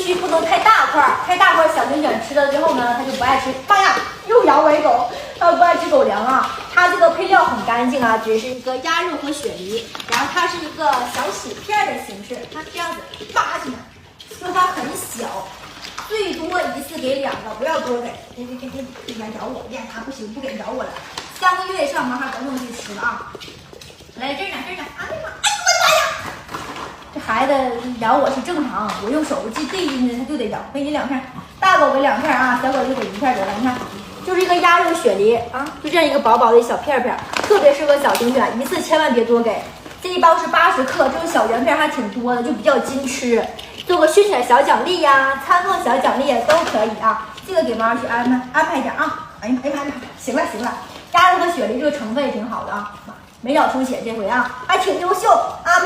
须不能太大块，太大块小型犬吃了之后呢，它就不爱吃。妈呀，又咬我一口，它不爱吃狗粮啊。它这个配料很干净啊，只是一个鸭肉和雪梨，然后它是一个小薯片的形式，它这样子扒起来，说它很小，最多一次给2个，不要多给。给咬我，呀，它不行，不给咬我了。3个月以上毛孩不能去吃了啊。来这儿呢，这儿呢，啊呀妈！哎呦我的妈呀！这孩子咬我是正常，我用手机对进去，它就得咬。给你2片，大狗给2片啊，小狗就给1片得了。你看，就是一个鸭肉雪梨啊，就这样一个薄薄的小片片，特别适合小型犬，一次千万别多给。这一包是80克，这种小圆片还挺多的，就比较经吃。做个训犬小奖励呀，餐后小奖励都可以啊。这个给妈妈去安排一下啊。哎呀妈呀，行了，鸭肉和雪梨这个成分也挺好的啊，没少出血这回啊，还挺优秀啊。